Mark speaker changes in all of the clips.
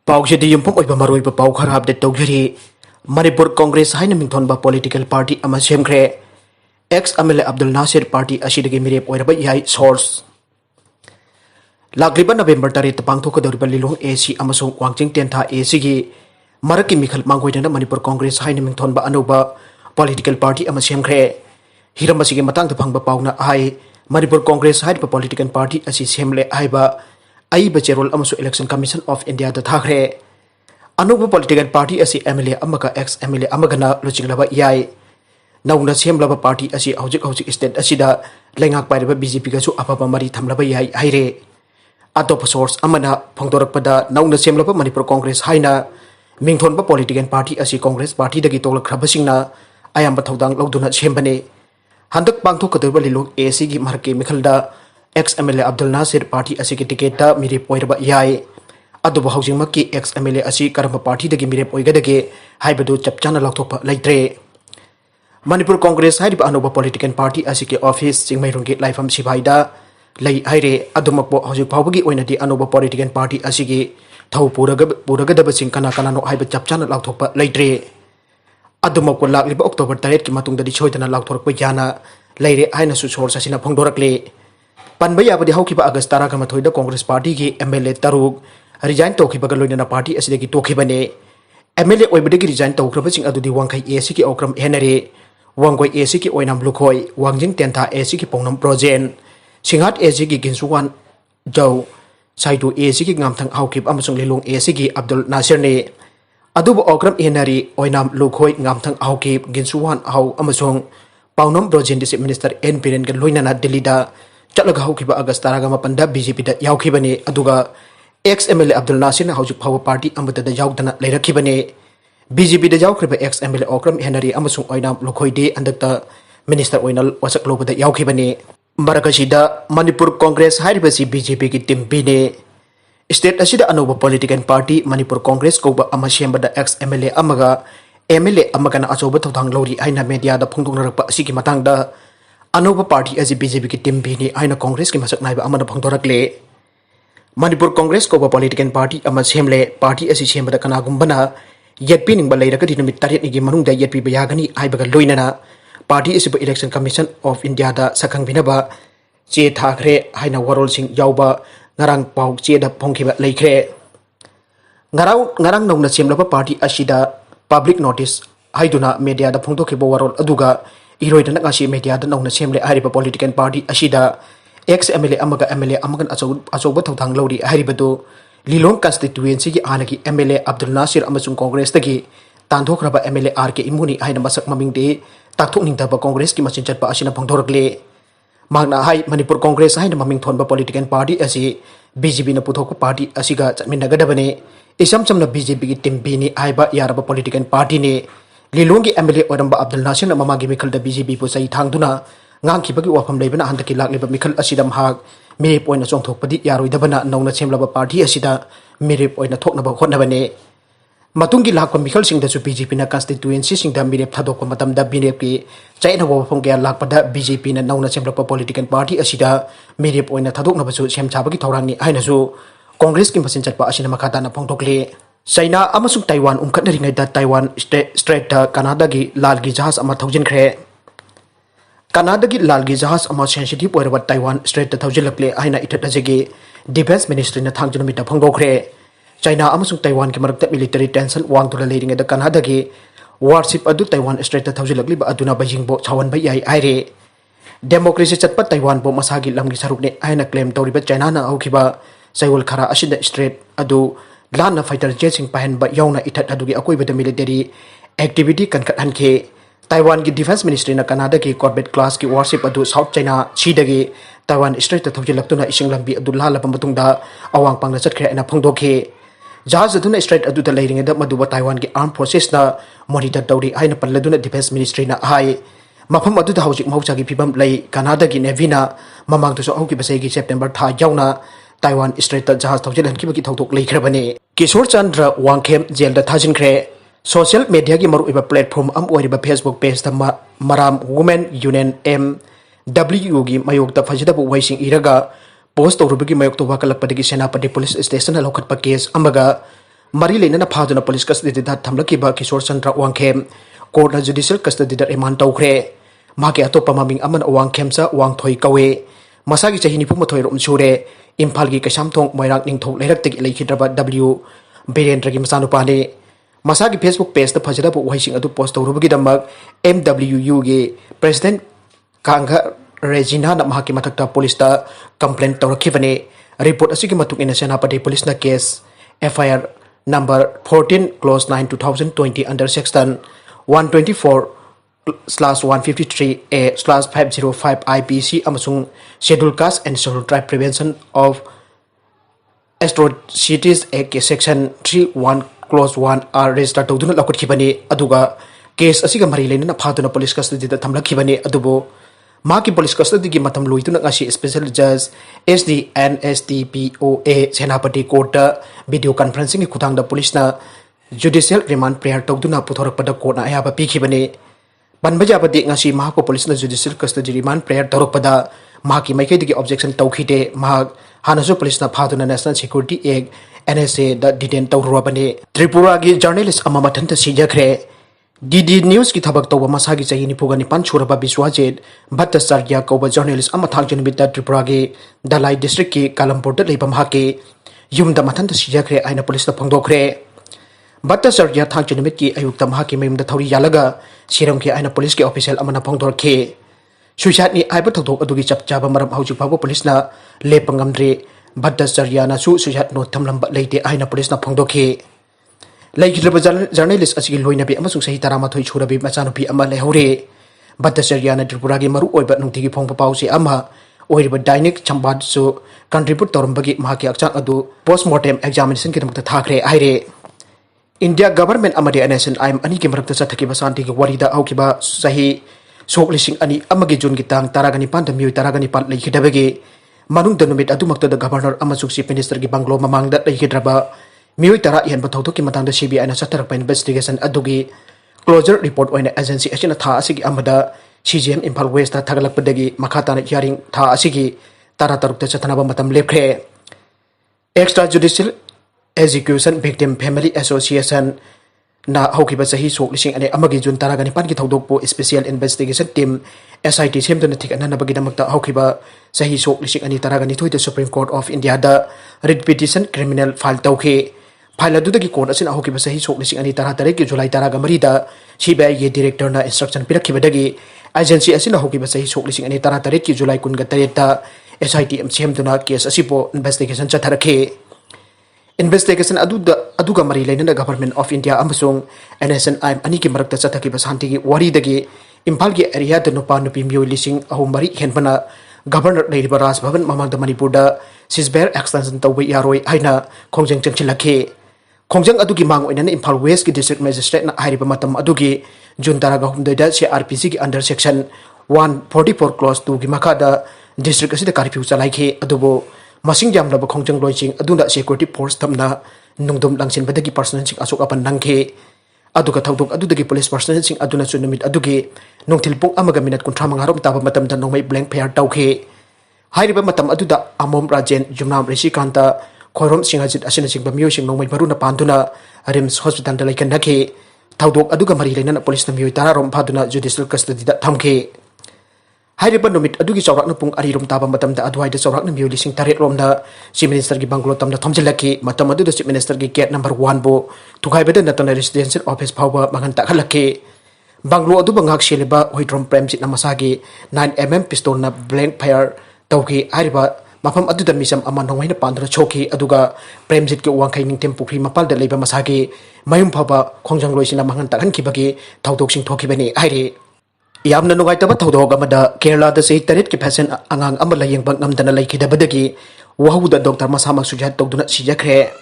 Speaker 1: Pauxidi Yumpum Maroi Paukar update Docter Manipur Congress Haina Mingtonba political party Masamk Ex-MLA Abdul Nasir party asidagi Mirep oiraba source Lagliba November 3 Pangtoka Dorbalilong AC Amasong Wangching Tenta AC gi Maraki Mikhal Mangoidana Manipur Congress Haina Mingtonba Anuba political party Masamk Hiramasi Matang the Pangba Pauna Hai Manipur Congress Haid political party asi Semle Aiba Aiba Cherol Amasu Election Commission of India the Thakre Anuba political party asi MLA Amaka Ex-MLA Amagana Luchinglaba Yai Nouna Semlaba party asi Hojik state asida Lengak by the BJP Gasu Apapa Mari Tamlaba Yai Haire Atop source Amana Pongdorakpada Nouna Semlaba Manipur Congress Haina Mingtonba political party asi Congress party the Gitola Krabasingna Ayamba Todang Loduna Sembane Handak Bangto Kadurbalilong AC gi Marke Mikhalda Ex-MLA Abdul Nasir party asi ki tiketa Mirep oiraba yai aduba housing maki Ex-MLA asi karamba party dagi Mirep oigadage haibadu chapchana laktokpa leitre Manipur Congress haiba anuba political party asi ki office singmairungi laifam sibaida lei haire adumakbo housing phawbagi oinadi anuba political party asi ki thau puraga daba sing kana no haiba chapchana laktokpa leitre adumakbo lakliba October 3 ki matungda di choidana lakthorakpa yana leire haina su source asina phongdorakle Panbaya badi haukiba August Taraga Mathoida Congress Party ki MLA Taruk resign tokibaga loinana party asidagi tokibane MLA oibadagi resign tokrabasing adudi wangkai AC ki okram henare wangkoi AC ki oinam lukhoi wangjing tenta AC ki pongnam projen singhat AC ki ginsuwan jaw saidu AC ki ngamthang haukib amasung lilong AC ki Abdul Nasir ne adubu okram henare oinam lukhoi ngamthang haukib ginsuwan hau amasung pongnam projen disi minister N Piren kan loinana Delida Chatlaga Haukiba August Taraga Mapanda BJP da Yaukibane Aduga Ex-MLA Abdul Nasir na Haujik Power Party Amata da Yaukdana Leirakibane BJP da Yaukriba Ex-MLA Okram Henry Amasung Oinam Lokoide Andakta Minister Oinal Wasak Loba da Yaukibane Marakashida Manipur Congress Hairibasi BJP ki Team Bine State Asida Anuba Political Party Manipur Congress Kouba Amashemba da Ex-MLA Amaga MLA Amagana Asoba Totang Lori Aina Media da Pungtung Rapa Siki Matangda Anuba party as a BJP ki team bini aina Congress ki masak naiba amana phangdorakle Manipur Congress ko political party ama semle party as semba da kana gumbana yetpi ningba leiraka di numit tarit ni manungda yetpi bayagani aibaga loinana party is election commission of India da sakhang binaba che thakre haina warol sing yauba ngarang pau che da phongkiba leikhre ngarang nongna semlaba party asida public notice haiduna media da phongdokhiba warol aduga Iroida ngasi media da nongna semle Hairiba political party asida Ex-MLA Amaga MLA Amagan Asoba Thoutang Lodi Hairibadu Lilong constituency ki anagi MLA Abdul Nasir amasung Congress tagi Tandokraba MLA RK Imuni haina masak mamingde takthok ningdaba Congress ki masin chatpa asina phangdorakle Magna hai Manipur Congress haina maming thonba political party asi BJP na puthok party asiga chatminagadabane isam samna BJP ki team bini aiba yaraba political party ne Lilongi MLA Oramba Abdul Nasir na mamagi Mikhal da BJP po say thangduna ngangki bagi wafam laibana handaki lakliba Mikhal asidam hag Mirep oina chongthokpadi yaroidabana nongna semlaba party asida Mirep oina thoknaba hotnabane matungi lakpa Mikhal singda su BJP na constituency singda Mirep thadokpa matamda Mirep ki chaina wafam kaya lakpada BJP na nongna semlaba political party asida Mirep oina thadoknaba su semchabagi thorangni aina su Congress ki masin chatpa asina makata na phongthokle China amasuk Taiwan Ungkhatnaringeida Taiwan Strait Canada gi lalgi Jahaj ama Thoujinkhre Canada gi lalgi Jahaj ama sensitive oiraba Taiwan Strait Thoujinlakle aina ithatajegi Defense Ministry na thangjuna mita phangdokre China amasuk Taiwan ki marakta military tension wangtula leiringeida Canada gi warship adu Taiwan Strait Thoujinlakli ba aduna Beijing bo chawan ba yai aire democracy chatpa Taiwan bo masagi lamgi sarukne aina claim toriba China na aukiba saywal khara asida strait adu Lana fighter jet sing pahen ba yauna ithat adugi akoi bada military activity kan hanke Taiwan ki defense ministry na Canada ki corporate class ki warship adu South China sidagi Taiwan Strait Thoujinlaktuna ising lambi adu lala pamatungda awang pangna chatkhre na phongdokhe Jahaj aduna Strait adu da leiringeda maduba Taiwan ki armed forces na monitor tawri aina palladuna defense ministry na hai mafam adu da hojik maucha gi phibam lei Canada ki navy na mamang tu so auki basai gi September tha yauna Taiwan Strait Jahaj Thoujinlan ki bagi thoktok leikhrebane Kishore Chandra Wangkhem jail da Thoujinkhre social media ki maru iba platform am oiriba Facebook page da Maram Women Union MW gi mayok da fajida bu waising iraga post tawrubagi mayok to wakalakpadagi senapati police station na lokhatpa case amaga mari leina phaduna police custody da thamlakiba Kishore Chandra Wangkhem court na judicial custody da remand tawkhre maki atopa maming aman Wangkhem sa Wangthoi kawe masagi chahi nipu mathoi rom sure Imphal gi Kasamthong Moirang Ningthok Leirak Leikhidre W Birendra gi masanupani masagi Facebook page da phajara bu wahising adu post tawrubagi damak MWU gi president Kangha Regina na mahaki mathakta police da complaint tawrakhibani report asigi matuk ina Senapati police na case FIR number 14 clause 9 2020 under section 124/153A/505 IPC amasung schedule caste and schedule tribe prevention of atrocities Act section 31 clause 1 are registered tawduna lakutkibani aduga case asiga mari leina phaduna police custody da thamlakhibani adubo maki police custody gi matam loituna ngasi special judge SD NSTPOA Senapati court video conferencing khutang da police na judicial remand prayer tawduna puthorak pada court na ayaba pikhibani banbaja badi ngasi mahako police na judicial custody remand prayer torok pada mahaki maikai digi objection tawkhite mahak hanasu police na phaduna National Security Act NSA da detain tawrubani Tripura gi journalist ama Mathanta Sijakhre DD News ki thabak tawba masagi chahi nipuga nipan churaba Bishwajit Bhattacharya Kouba journalist ama thangjani bita Tripura gi Dalai district ki Kalampur da leibam haki yumda Mathanta Sijakhre aina police na phangdokhre Bhattacharya thangjani mit ki ayukta mahaki mayumda thori yalaga siram ki aina police ki official amana phangdorkhe suicide ni aiba thokdok adugi chap chaba maram hauji phawa police na lepangamdre Bhattacharya na su suicide no thamlamba leite aina police na phangdokhe Leikhidre journalist asigi loinabi amasung sahi taramathoi churabi machanupi ama lehore Bhattacharya na Tripura gi maru oiba nungtigi phongpa pause ama oiriba dainik chambad su contribute torambagi mahaki akchang adu postmortem examination ki tamta thakre aire India government amadi NSNIM ani ki marakta chathakiba santi gi warida aukiba sahi sok lising ani amagi jun gi tang taragani panda miui taragani pan Leikhidabagi manung danumit adumakta da governor amasung chief minister gi banglo mamangda Leikhidaba miui tara yan bathauto ki matang da CBI na chatarak investigation adugi closure report oina agency asina tha asigi amada CGM Imphal West ta thagalak padagi makhata na hearing tha asigi tara taruk ta chathanaba matam lepkhre extrajudicial execution victim family association na haukiba sahi sok lising ane amagi jun taragani pan ki thodokpo special investigation team SIT semdana thik anana bagi damakta haukiba sahi sok lising ani taragani thoida Supreme Court of India da writ petition criminal file tawkhe file adudagi court asin haukiba sahi sok lising ani taratare ki July taraga marida CBI ge director na instruction pirakhibadagi agency asin haukiba sahi sok lising ani taratare ki July 18 ta SIT semdana case asipo investigation chatharakhe investigation aduga mari leina government of India amasung NSNIM ani ki marakta chathakiba santi gi waridagi Imphal gi area da nupa nupi mioi lising ahum mari henbana governor leiriba Raj Bhavan mamangda Manipur da sisber extension tawbai yaroi haina khongjang changchilakhe khongjang adugi mang oina Imphal West ki district magistrate na hairiba matam adugi jun taraga humdai da CRPC ki under section 144 clause 2 gi makada district asida curfew chalaikhe adubo masing jamlaba khongjang loiching adunda security force tamna nungdom langsin badagi personnel sing asok apan nangkhe aduga thaudok adudagi police personnel sing aduna chunumit adugi nongthil pung amaga minute 35 rom taba matam da nongmai blank fair tawkhe hairiba matam aduda amom rajen jumnam Rishikanta khorom singajit asina sing bamyo sing nongmai baruna panduna RIMS hospital da laikan nakhe thaudok aduga mari leina police na mioi tara rom phaduna judicial custody da thamkhe hairiba numit adugi chawrakna pung ari rom taba matam da adwai da chawrakna mioi lising taret rom da chief minister gi banglo tamna thomjilaki matam adu da chief minister gi gate number 1 bo tukai beda natana residential office phawa mangan takhalakhe banglo adu bangak seliba hoitrom premjit na masagi 9mm pistol na blank fire tawki hairiba mafam adu da misam aman nongwaina pandra choki aduga premjit ki wangkai ningtem pukri mapal da leiba masagi mayum phaba khongjang loisina mangan takhan kibagi thaudok sing thokibani hairi yamna nugai taba thaudok amada Kerala da sei tarit ki fashion angang ama Layengba Ngamdana Leikhidabagi wahouda Docter Masamk Sijakhre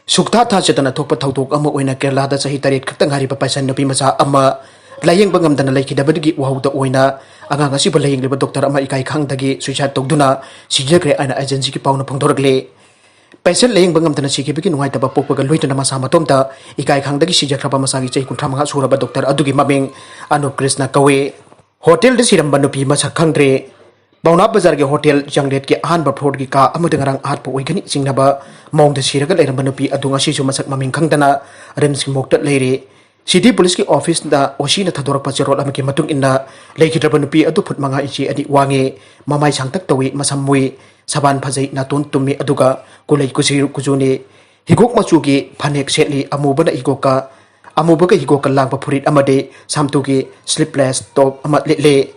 Speaker 1: sukta tha chetana thokpa thaudok ama oina Kerala da sahi tarit khaktang hariba paisan Nupimacha ama Layengba Ngamdana Leikhidabagi wahouda oina angang asiba Layengba doctor ama ikai khangdagi suicide tokduna Sijakhre aina agency ki pauna phangdorakle paisel Layengba Ngamdana sikibagi nugai taba pokpaga loitana masa matomta ikai khangdagi Sijakhre pa masagi chai 35 suraba doctor adugi maming Krishna kawe hotel de siramba Nupimacha khangdre Pauna Bazar Hotel Janglet ki Ahan Bapod ki ka Amudangarang Art Poigani Singnaba Mount the Siraga Layamanupi Adunga Shisu Masak Maming Kangdana Rems Mokta Lady City Police Office da Oshina Tador Pazero Amaki Matung inna Leikhidabagi Adu Put Manga Ichi Adi Wangi Mamai Sangtak Tawi Masamui Saban Pazai Natun Tumi Aduga Kulay Kusiru Kuzuni Higok Masugi Panek Setli Amubana Igoka Amubaga Higoka Langpa Purit Amade Samtugi Sleepless Top Amat Litle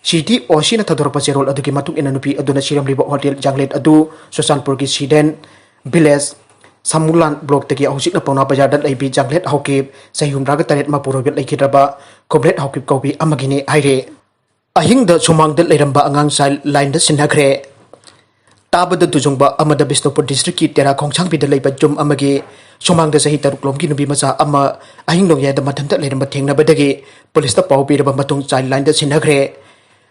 Speaker 1: City Oshina Tador Pazero Aduki Matung inna Nupi Aduna Siram Libo Hotel Janglet Adu Sosanpur ki Siden Village Samulan Block tegi Ausik na Pauna Bazar dan Aibi Janglet Haukip Sayum Raga Taret Mapurobit Leikhidaba Koblet Haukip Kobi Amagini Aire Ahing da Sumang del Layengba Angang Sai Line da Sinakre Tabada Tujungba Amada Bisnupur District ki Tera Khongchang Bi da Leiba Jum Amagi Sumang da Sahi Taruklom ki Nupimacha Ama Ahing Nong Ya da Mathanta Layengba Thengna Badagi Police da Pau Biraba Matung Sai Line da Sinakre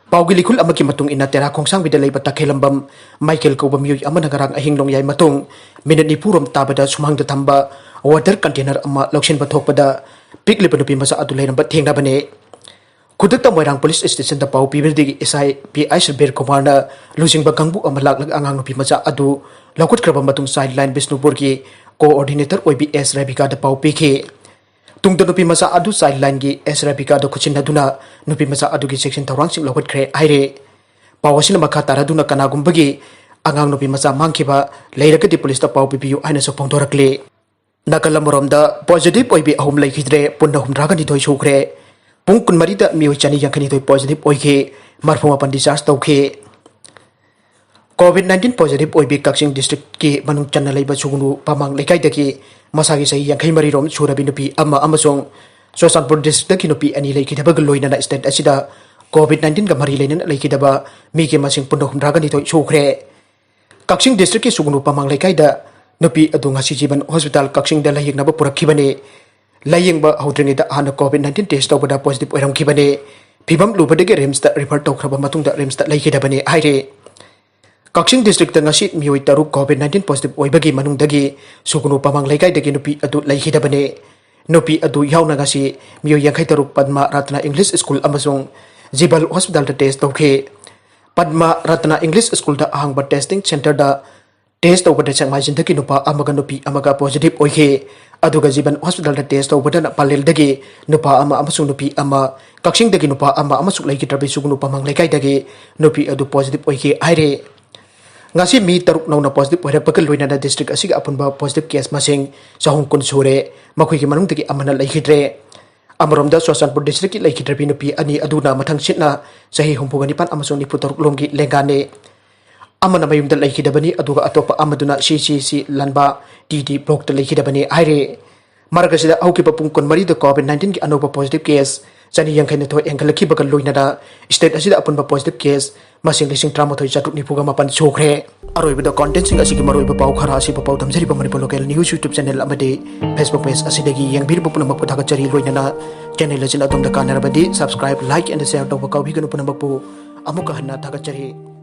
Speaker 1: Paugi likul amaki matung ina Tera Khongchang Bi da Leiba Takhelambam Michael Kouba Miyoi Ama Nagarang Ahing Nong Yai Matung Minute ni purom tabada sumang da tamba water container ama loksin bathok pada pikli penupi masa Abdul lambat thengna bane kudak moirang police station da pau pibirdi SI PI Sir Kumarna losing bagangbu ama lak angang nupi masa adu lokut kraba matung sideline Bisnupur ki coordinator OBS Rabika da pau pike tung da nupi masa adu sideline gi S Rabika da kuchin duna nupi masa adu gi section tawrang sing lokut kre aire pawasina makha taraduna kanagumbagi Angang Nupi Macha Mangkiba Leiragati Police da Pau Pipiu Aina Sopong Dorakle Nakalamoromda Positive Oibi Ahum Leikhidre Punna Humdragani Toy Sukhre Pung Kunmarida Miu Chani Yankani Toy Positive Oike Marfuma Pandisas Tauke COVID-19 Positive Oibi Kaksing District Ki Manung Chana Leiba Sugunu Pamang Leikaidaki Masagi Sai Yankai Marirom Surabi Nupi Ama Amasong Sosanpur District Ki Nupi Ani Leikhidabagi Loina State Asida COVID-19 Ka Mari Leinen Leikhidaba Miki Masing Punna Humdragani Toy Sukhre Kaksing District ki Sugunu Pamang Leikaida Nupi adu ngasi jiban hospital Kaksing da Layengba Purakibane Layengba wahouda hana COVID-19 test tawbada positive oiram kibane Pibam lubadagi Rems da refer tawkraba matungda Rems da Leikhidabane aire Kaksing District da ngasi miyoi taruk COVID-19 positive oibagi manungdagi Sugunu Pamang Leikaidagi nupi adu Leikhidabane Nupi adu yauna ngasi miyoi yangkai taruk Padma Ratna English School amasung Jibal Hospital da test tawke Padma Ratna English School da ahangba testing center da test tawbada changmai jindaki nupa amaga nupi amaga positive oike aduga Jiban Hospital da test tawbada na palel dagi nupa ama amasung nupi ama Kaksing dagi nupa ama amasuk Leikhidabagi Sugunu Pamang Leikai dagi nupi adu positive oike aire ngasi mi taruk nauna positive oirapakal loina da district asiga Apunba positive case masing sahung kun sure makhui ki manung dagi amana Leikhidre Amaromda Sosanpur District Leikhidre Nupi ani aduna mathang sitna sahi humpuganipan amasung ni putaruk lomgi lengane amana mayumda Leikhidabani aduga atopa amaduna CCC lanba DD block da Leikhidabani aire margasida aukipa pungkon mari da COVID-19 ki anoba positive case Sani yang kena toy engkalaki bakal loina da state asida Apunba positive case masing lising tramo toy jatuk ni puga mapan Sukhre aroi bida content sing asigi maroi ba pau khara asi pau tamjari pa Manipur local news YouTube channel amade Facebook page asidagi yang bir puna mak putaka cari loina na channel la jina tom da kanara badi subscribe like and share to ba kau bi ganu puna mak pu amuka hanna thaka cari